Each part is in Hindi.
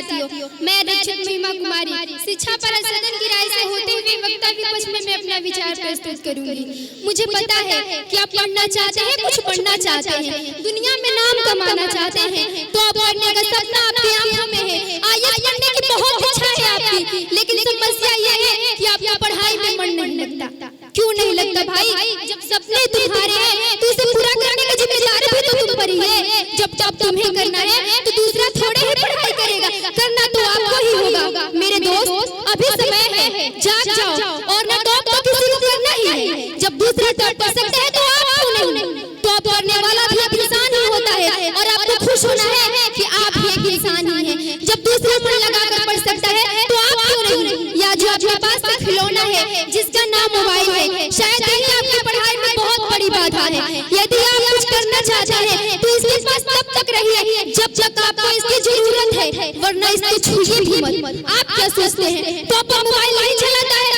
साथियों, मैं रक्षक महिमा कुमारी शिक्षा पर सदन की राय से होते हुए वक्ता विपक्ष में मैं अपना विचार प्रस्तुत करूंगी। मुझे पता है कि आप पढ़ना चाहते हैं, कुछ पढ़ना चाहते हैं, दुनिया में नाम कमाना चाहते हैं, तो आप पढ़ने का सपना आपके आंखों में है, आईएएस बनने की बहुत इच्छा है आपकी, लेकिन समस्या ये है कि आपका पढ़ाई में मन नहीं लगता। क्यों नहीं लगता भाई? जब सपने तुम्हारे हैं तो उसे पूरा करने की जिम्मेदारी भी तो तुम पर ही है। जब तुम्हें करना है तो दूसरा थोड़े ही पढ़ाई करेगा, करना तो आपको ही होगा। मेरे दोस्त, अभी समय है, जाग जाओ और ना टॉप तो किसी को करना ही है। जब दूसरा टॉप कर सकते हैं तो आप क्यों नहीं? टॉप करने वाला भी एक इंसान ही होता है और आपको खुश होना है कि आप भी एक इंसान ही हैं। जब दूसरा मन लगाकर पढ़ सकता है तो आप क्यों नहीं? या जो आपके पास का खिलौना है जिसका नाम मोबाइल है, शायद यही आपकी पढ़ाई में बहुत बड़ी बाधा है। यदि आप कुछ करना चाहते हैं तो इसके पास तब तक रहिए जब तक आपको इसकी जरूरत है, वरना इसको छूइए भी मत। आप क्या सोचते हैं तो आप मोबाइल नहीं चलाता है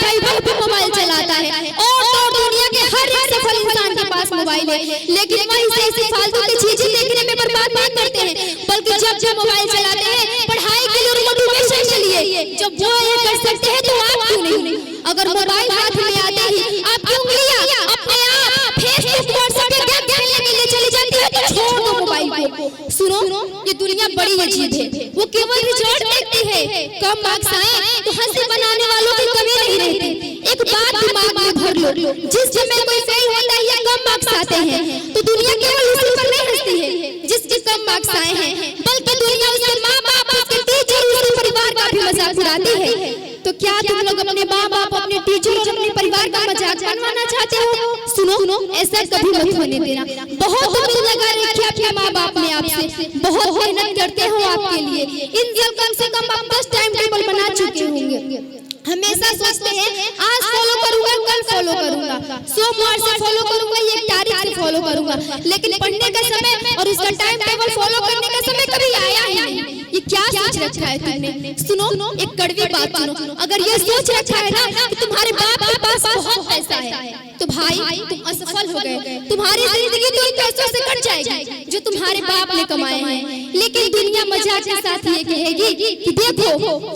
भाई, वह भी मोबाइल चलाता है और दुनिया के हर एक सफल इंसान के पास मोबाइल है, लेकिन वह इसे ऐसी फालतू की चीजें देखने में बर्बाद नहीं करते हैं, बल्कि जब मोबाइल चलाते हैं पढ़ाई के लिए मोटिवेशन के लिए, जब वो ये कर सकते हैं तो आप क्यों नहीं? अगर मोबाइल हाथ में आते ही आपकी उंगलियां अपने आप फेसबुक व्हाट्सएप पे गेम खेलने के लिए चली जाती है तो छोड़ दो मोबाइल को। सुनो, ये दुनिया बड़ी अजीब है, वो केवल रिजल्ट देखती है। कम मार्क्स आए तो हंसी बनाने वालों की कमी नहीं रहती। एक बात दिमाग में भर लो, जिस समय कोई फेल होता है या कम मार्क्स आते हैं तो दुनिया केवल उसी पर नहीं हंसती है जिसके कम मार्क्स आए हैं, बल्कि दुनिया उसके माँ बाप, उसके टीचर, उसके परिवार का भी मजाक उड़ाती है। तो क्या तुम लोग अपने माँ बाप, अपने टीचर और अपने परिवार का मजाक बनवाना चाहते हो? सुनो, ऐसा कभी मत होने देना। बहुत उम्मीद लगा रखी अपने माँ बाप ने आपसे, बहुत मेहनत करते हो आपके लिए। इन सब कम से कम आप 10 टाइम टेबल बना चुके होंगे। हमेशा सोचते हैं आज फॉलो करूंगा, कल फॉलो करूंगा, सोमवार से फॉलो करूंगा, ये तारीख से फॉलो करूंगा, लेकिन पढ़ने का समय और उसका टाइम टेबल फॉलो करने का समय कभी आया ही नहीं। ये क्या सोच रखा है तुमने? सुनो, एक कड़वी बात सुनो, अगर ये सोच रखा है ना कि तुम्हारे बाप के पास बहुत पैसा है तो भाई तुम असफल हो गए। तुम्हारी जिंदगी तो इन पैसों से कट जाएगी जो तुम्हारे बाप ने कमाए हैं, लेकिन दुनिया मजाक के साथ ये कहेगी कि देखो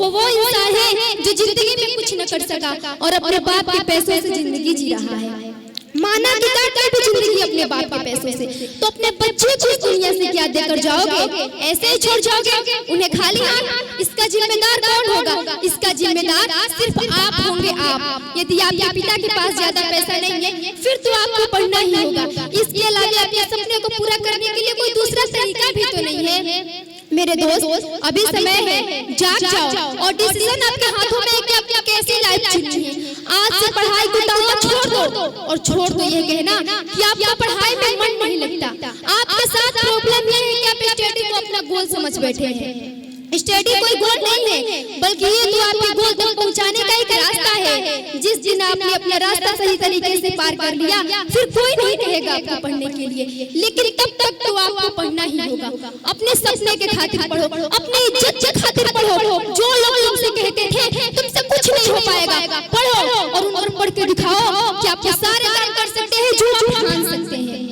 वो इंसान है जो जिंदगी में कुछ न कर सका और अपने बाप के पैसों से जिंदगी जी रहा है। माना कि काट जिंदगी अपने बाप के पैसों से, तो अपने बच्चे को इस दुनिया से क्या देकर जाओगे? ऐसे ही छोड़ जाओगे उन्हें खाली हाथ? इसका जिम्मेदार कौन होगा? इसका जिम्मेदार सिर्फ आप होंगे। आप, यदि आपके पिता के पास ज्यादा पैसा नहीं है फिर तो आपको पढ़ना ही होगा। इसके अलावा अपने सपने को पूरा करने के लिए कोई दूसरा तरीका भी तो नहीं है। मेरे दोस्त, अभी समय है, जाग जाओ और डिसीजन आपके हाथों में है कि आपको कैसी लाइफ जीनी है। आज से पढ़ाई को छोड़ दो और छोड़ दो ये कहना कि आपका पढ़ाई में मन नहीं लगता। आपके साथ प्रॉब्लम ये है कि आप स्टडी को अपना गोल समझ बैठे हैं। स्टडी कोई गोल नहीं है, बल्कि ये तो आपके गोल तक पहुंचाने का एक रास्ता है। जिस दिन आपने अपना रास्ता सही तरीके से पार कर लिया फिर कोई नहीं कहेगा आपको पढ़ने के लिए, लेकिन तब तक तो आपको पढ़ना ही होगा। अपने सपने के खातिर पढ़ो, अपनी इज्जत के खातिर पढ़ो। जो लोग तुमसे कहते थे तुमसे कुछ नहीं हो पाएगा, पढ़ो और उन पर पढ़ के दिखाओ कि आप सारे काम कर सकते हैं जो आप ठान सकते हैं।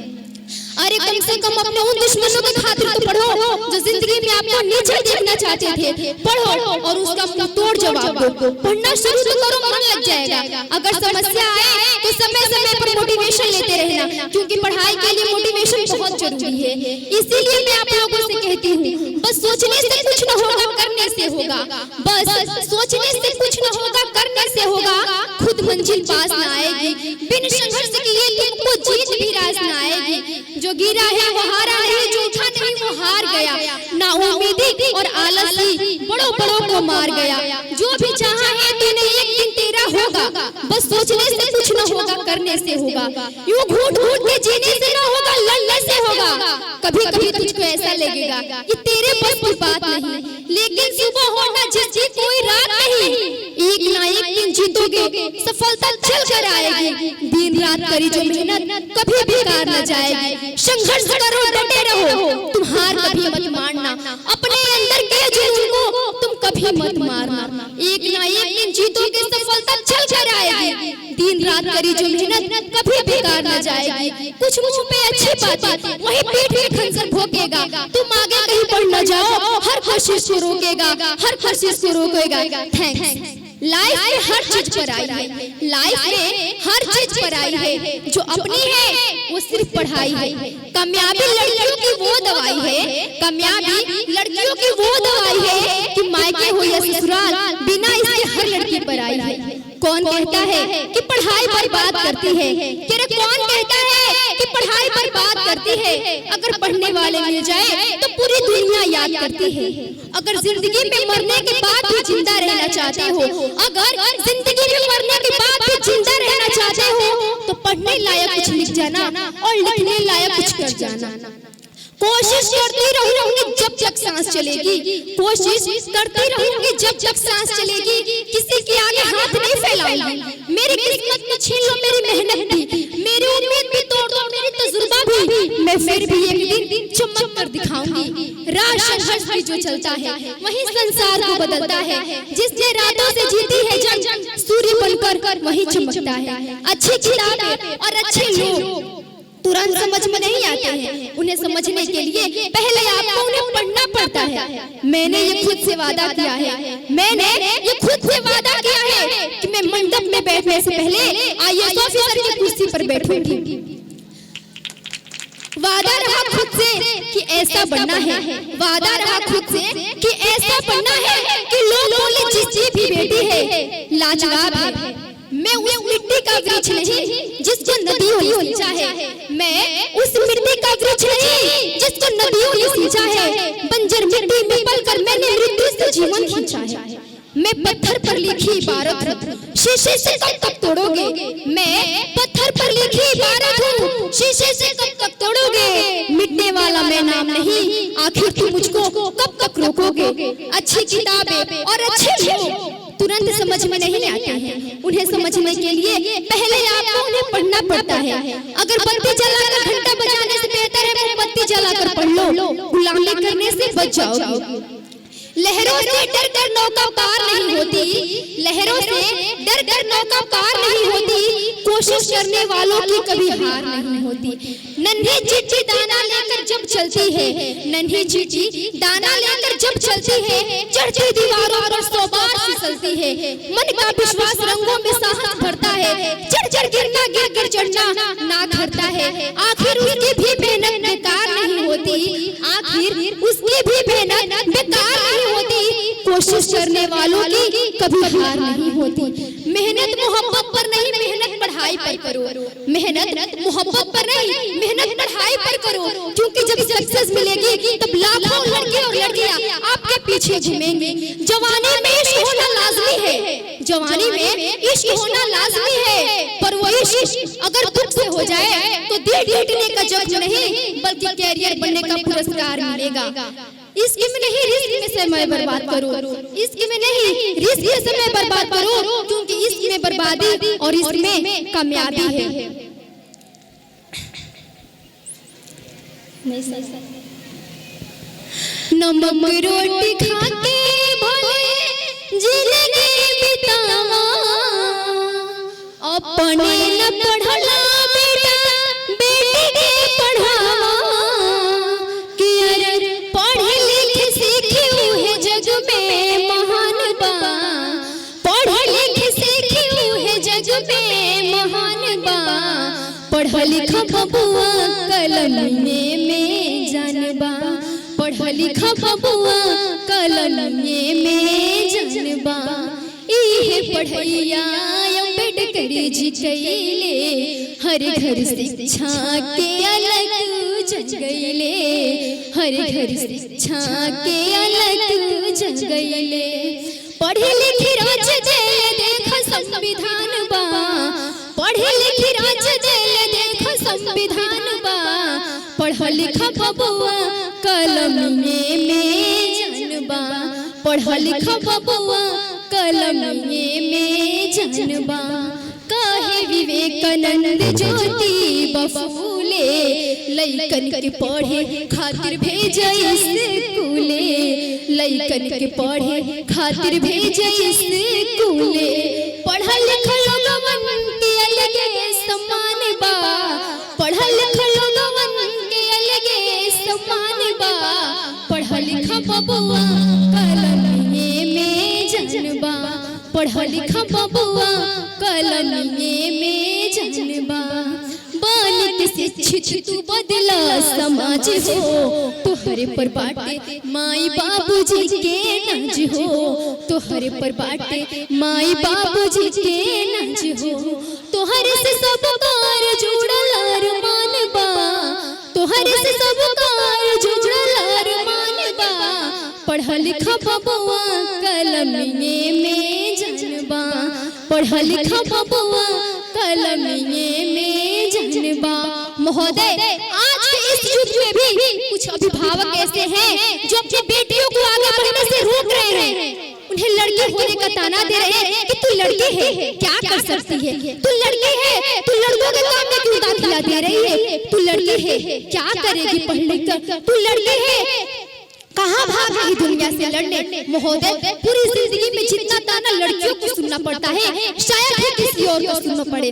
अरे कम से कम अपने उन दुश्मनों के खातिर तो पढ़ो जो जिंदगी में आपको नीचे देखना चाहते थे। पढ़ो और उसका मुंह तोड़ जवाब दो। पढ़ना शुरू तो करो, मन लग जाएगा। अगर समस्या आए तो समय समय पर मोटिवेशन लेते रहना, क्योंकि पढ़ाई के लिए मोटिवेशन बहुत जरूरी है। इसीलिए मैं आप लोगों से कहती हूँ, बस सोचने से कुछ न होगा, करने से होगा। बस सोचने से कुछ न होगा, करने से होगा। खुद मंजिल पास न आएगी, बिन संघर्ष किए तुमको जीत भी रास न आएगी। जो गिरा है वो हारा नहीं, जो उठा नहीं वो हार गया। ना उम्मीदी और आलसी बड़ों को मार गया। जो भी चाहा है तूने एक दिन तेरा होगा। बस सोचने से कुछ न होगा, करने से होगा। यूं घूट के जीने से न होगा, लड़ने से होगा। कभी कभी तुझको ऐसा लगेगा कि तेरे बस की बात नहीं, लेकिन सुबह होना जिसकी कोई रात नहीं। एक ना एक दिन जीतोगे, सफलता चल कर आएगी। दिन रात करी जो मेहनत कभी बेकार न जाएगी। संघर्ष करो, डटे रहो, तुम हार कभी मत मानना। अपने अंदर के जुनून को तुम कभी मत मारना। एक ना एक दिन जीतोगे, सफलता चल कर आएगी। दिन रात करी जो मेहनत कभी बेकार न जाएगी। कुछ मुंह पे अच्छी बातें वही पीठ पे खंजर भोंकेगा। तुम आगे कहीं बढ़ न जाओ, हर कोशिश को रोकेगा, हर कोशिश को रोकेगा। थैंक्स। लाइफ में हर चीज पर आई है, लाइफ में हर चीज पर आई है। जो अपनी है वो सिर्फ पढ़ाई है। कामयाबी लड़कियों की वो दवाई है, कामयाबी लड़कियों की वो दवाई है कि मायके हो या ससुराल, बिना इसके हर लड़की पर आई है। कौन कहता है कि पढ़ाई बर्बाद करती है? कौन कहता है कि पढ़ाई बर्बाद करती है? अगर पढ़ने वाले मिल जाए तो पूरी दुनिया याद करती है। अगर जिंदगी में मरने के बाद भी जिंदा रहना चाहते हो, अगर जिंदगी में मरने के बाद भी जिंदा रहना चाहते हो, तो पढ़ने लायक कुछ लिख जाना और लिखने लायक कुछ कर जाना। कोशिश करती रहूंगी जब तक सांस चलेगी, कोशिश करती रहूंगी जब तक सांस चलेगी। किसी के आगे हाथ नहीं फैलाऊंगी। मेरी किस्मत में छीन लो मेरी मेहनत भी, मेरी उम्मीद भी तोड़ दो, मेरी तजुर्बा भी, मैं फिर भी एक दिन चमक कर दिखाऊंगी। राज संघर्ष भी जो चलता है वही संसार को बदलता है। जिसने रातों से जीती है जंग, सूर्य बनकर वही चमकता है। अच्छी किताबें और अच्छे लोग तुरंत समझ में नहीं आते हैं। उन्हें समझने के लिए पहले आपको उन्हें पढ़ना पड़ता है। मैंने ये खुद से वादा किया है, मैंने ये खुद से वादा किया है कि मैं मंडप में बैठने से पहले आईएएस ऑफिसर की कुर्सी पर बैठूंगी। वादा रहा खुद से कि ऐसा बनना है, वादा रहा खुद से कि ऐसा बनना है कि लोग बोले जिसकी भी बेटी है लाजवाब है। मैं उस मिट्टी का वृक्ष नहीं जिसको नदियों ने सींचा है, मैं उस मिट्टी का वृक्ष नहीं जिसको नदियों ने सींचा है। बंजर मिट्टी में पलकर मैंने मृत्यु से जीवन खींचा है। मैं पत्थर पर लिखी इबारत हूँ, शीशे से कब तक तोड़ोगे? मैं पत्थर पर लिखी इबारत हूँ, शीशे से कब तक तोड़ोगे? मिटने वाला मैं नाम नहीं, आखिर तुम मुझको कब तक रोकोगे? अच्छी किताबें और अच्छे लोग तुरंत समझ में नहीं आते हैं। उन्हें समझने के लिए पहले आपको उन्हें पढ़ना पड़ता है। अगर बत्ती जलाकर घंटा बजाने से बेहतर है मोमबत्ती जलाकर पढ़ लो, गुलामी करने से बच जाओगे। लहरों से डर कर नौका पार नहीं होती, लहरों से डर कर नौका पार नहीं होती। कोशिश करने वालों की कभी हार नहीं होती। नन्ही चिट्ठी दाना लेकर जब चलती है, नन्ही चिट्ठी दाना लेकर जब चलती है, चढ़ती दीवारों पर 100 बार फिसलती है। मन का विश्वास रंगों में साहस भरता है, चढ़ चढ़ गिरना गिर गिर चढ़ना ना करता है। आखिर उसकी भी मेहनत बेकार नहीं होती, आखिर उसकी भी मेहनत बेकार नहीं होती। कोशिश करने वालों की कभी हार नहीं होती। मेहनत मोहब्बत पर नहीं, मेहनत पढ़ाई पर करो। मेहनत मोहब्बत पर नहीं, मेहनत पढ़ाई पर करो। क्योंकि जब सक्सेस मिलेगी तब लाखों लड़के और लड़कियां आपके पीछे घूमेंगे। जवानी में इश्क होना लाजमी है, जवानी में इश्क होना लाजमी है, पर वो इश्क अगर दुख से हो जाए तो दिल टूटने का जज नहीं बल्कि कैरियर बनने का पुरस्कार मिलेगा। इश्क में नहीं रिस्क में समय बर्बाद करो, इश्क में नहीं रिस्क में समय बर्बाद करो, क्योंकि इश्क में बर्बादी और इसमें कामयाबी है। नमक रोटी खा के भले जिंदगी बितावा, अपने न पढ़ला बेटा बेटी के पढ़ावा। कि अरे पढ़े लिखे सीखे है जग में महान बा, पढ़े लिखे सीखे है जग में महान बा। पढ़ लिखा बबुआ कलम में जानबा, पढ़ लिखा बबुआ कलम में जानबा। इहे पढ़ैया अम्बेडकर जी कइले, हर घर शिक्षा के अलग जगैले, हर घर शिक्षा के अलग जगैले। पढ़े लिखे राज जेल देख संविधान बा, पढ़े लिखे राज जेल देख संविधान बा। पढ़ लिखा बबुआ कलम में जानबा, पढ़ लिखा बबुआ कलम में जानबा। काहे विवेकानंद ज्योति बफूले, लइकन के पढ़े खातिर भेजे स्कूले, लइकन के पढ़े खातिर भेजे स्कूले। पढ़ल लिखल लोगवन के लिखा बबुआ कलमिए में जनबा, पढ़ा लिखा बबुआ कलमिए में जनबा। बन के शिक्षित तू बदला समाज हो, तोहरे पर बाटे माई बाबूजी के नाज हो, तोहरे पर बाटे माई बाबूजी के नाज हो। तोहरे से सब कार जुड़ल अरमान बा, तोहरे से सब कार जुड़ल अरमान बा। पढ़ा लिखा बबुआ कलमिए में जनबा, पढ़ा लिखा बबुआ कलमिए में जनबा। महोदय, आज के इस युग में भी कुछ अभिभावक ऐसे हैं जो अपनी बेटियों को आगे बढ़ने से रोक रहे हैं। उन्हें लड़की होने का ताना दे रहे हैं कि तू लड़की है, क्या कर सकती है, तू लड़की है, तू लड़कों के काम में क्यों दाखिला दे रही है, तू लड़की है, क्या करेगी पढ़ लिख कर, तू लड़की है, कहाँ भाग रही दुनिया से लड़ने। महोदय, पूरी जिंदगी में जितना ताना लड़कियों को सुनना पड़ता है, शायद ही किसी और को सुनना पड़े।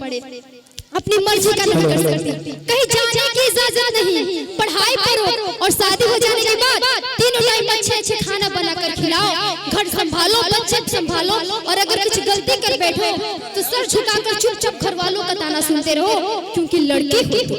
अपनी मर्जी का नहीं कर सकती, कहीं जाने की इजाजत नहीं, पढ़ाई करो और शादी हो जाने के बाद तीनों टाइम अच्छे खाना बनाकर खिलाओ, घर संभालो, बच्चे संभालो, और अगर कुछ गलती कर बैठो तो सर झुकाकर चुपचाप घर वालों का ताना सुनते रहो, क्योंकि लड़की हो।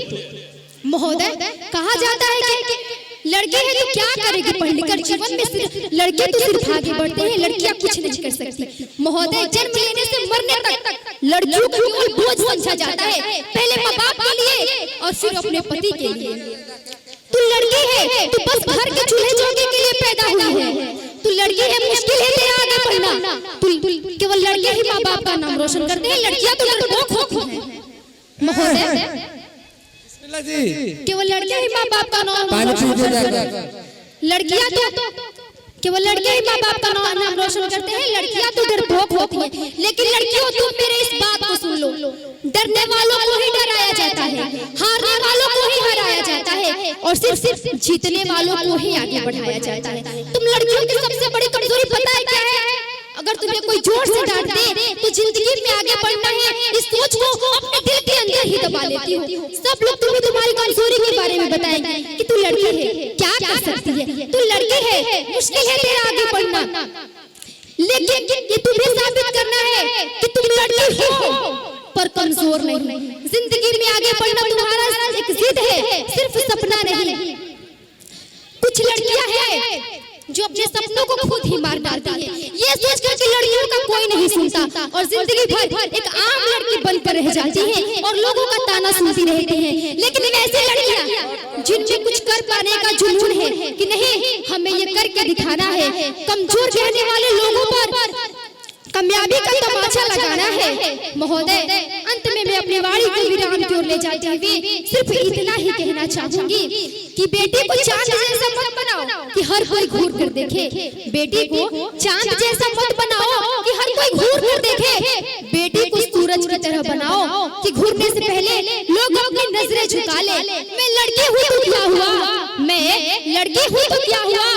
महोदय, कहा जाता है कि लड़के हैं तो क्या करेगी पढ़ लिखकर, जीवन में सिर्फ लड़के तो सिर्फ आगे बढ़ते हैं, लड़कियां कुछ नहीं कर सकती। महोदय, जन्म लेने से मरने तक लड़कियों को केवल बोझ समझा जाता है, पहले माँ बाप के लिए और फिर अपने पति के लिए। तू लड़की है, तू बस घर के चूल्हे चौके के लिए पैदा हुई है, तू लड़की है, मुश्किल है तेरा आगे बढ़ना। तू केवल लड़के ही माँ बाप का नाम रोशन करते हैं, लड़कियां तो लड़कों होती हैं। महोदय, केवल लड़कियां ही माँ बाप का नाम रोशन करते हैं, लड़कियां तो केवल लड़के ही माँ बाप का नाम रोशन करते हैं, लड़कियां तो डरपोक होती हैं। लेकिन लड़कियों, तुम मेरे इस बात को सुन लो, डरने वालों को ही डराया जाता है, हारने वालों को ही हराया जाता है, और सिर्फ जीतने वालों को ही आगे बढ़ाया जाता है। तुम लड़कियों की सबसे बड़ी कमजोरी पता है क्या है? अगर तुम्हें कोई जोर से डांट दे तो जिंदगी में आगे बढ़ना है, इस सोच को अपने दिल के अंदर ही दबा लेती हो। सब लोग तुम्हें तुम्हारी कमजोरी के बारे में बताएंगे कि तू लड़की है, क्या कर सकती है, तू लड़की है, मुश्किल है तेरा आगे बढ़ना। लेकिन ये तुम्हें साबित करना है कि तुम लड़की हो पर कमजोर नहीं। जिंदगी में आगे बढ़ना तुम्हारा एक जिद है, सिर्फ सपना नहीं। कुछ लड़कियां हैं जो अपने सपनों को खुद ही मार डालती है, ये सोचकर कि लड़कियों का कोई नहीं सुनता, और जिंदगी भर एक आम लड़की बनकर रह जाती है और लोगों का ताना सुनती रहती है। लेकिन ऐसी लड़कियां जिनमें कुछ कर पाने का जुनून है कि नहीं, हमें ये करके दिखाना है, कमजोर कहने वाले लोगों पर कामयाबी का तमाचा लगाना है। महोदय, अंत में मैं अपनी वाणी को विराम की ओर ले जाते हुए सिर्फ इतना ही कहना चाहूंगी कि बेटी को चांद जैसा मत बनाओ कि हर कोई घूर कर देखे, बेटी को चांद जैसा मत बनाओ कि हर कोई घूर कर देखे, बेटी को सूरज की तरह बनाओ कि घूरने से पहले लोग अपनी नजरें झुका ले। मैं लड़की हुई तो क्या हुआ, मैं लड़की हुई तो क्या हुआ,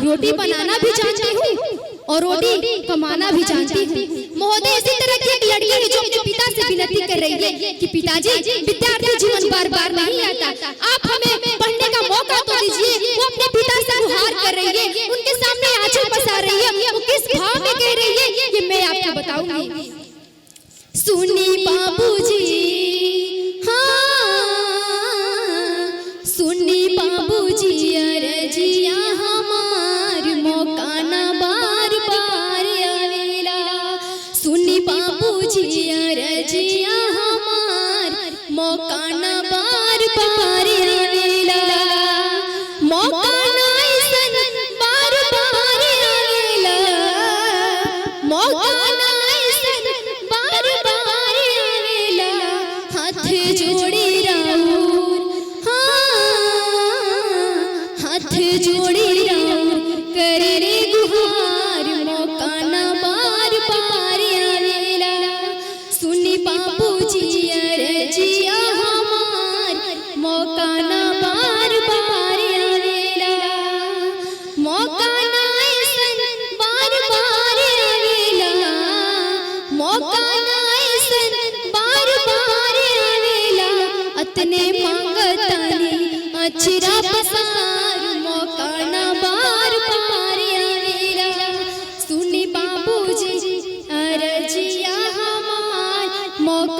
रोटी बनाना भी जानती हूँ और रोटी कमाना भी जानती हूँ। महोदय, इसी तरह की एक लड़की है जो अपने पिता से विनती कर रही है कि पिताजी, विद्यार्थी जीवन बार बार नहीं आता, आप हमें पढ़ने का मौका तो दीजिए। वो अपने पिता से गुहार कर रही है, उनके सामने आंचल पसार रही है, वो किस भाव में कह रही है ये मैं आपको बताऊंगी। सुनी बाबूजी, हाँ सुनी बाबूजी, अरजिया हमार मौका ना बार बार आवेला। सुनी बाबूजी, अरजिया हमार मौका ना बार बार आवेला, मौका ना ऐसन बार बार आवेला, मौका ना ऐसन बार बार आवेला। हाथ जोड़ी राउर, हाथ जोड़ी राउर करे रे गुहार, मौका ना बार बार आवेला। सुनी बाबूजी, अरजिया हमार मौका ना बार बार आवेला, मौका ना ऐसन बार बार आवेला, मौका ना ऐसन बार बार आवेला। अतने मांगतानी अचरा पसार, मौका ना बार बार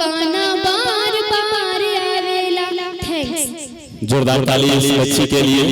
मौका ना बार बार आवेला। थैंक्स। जोरदार ताली इस बच्ची के लिए।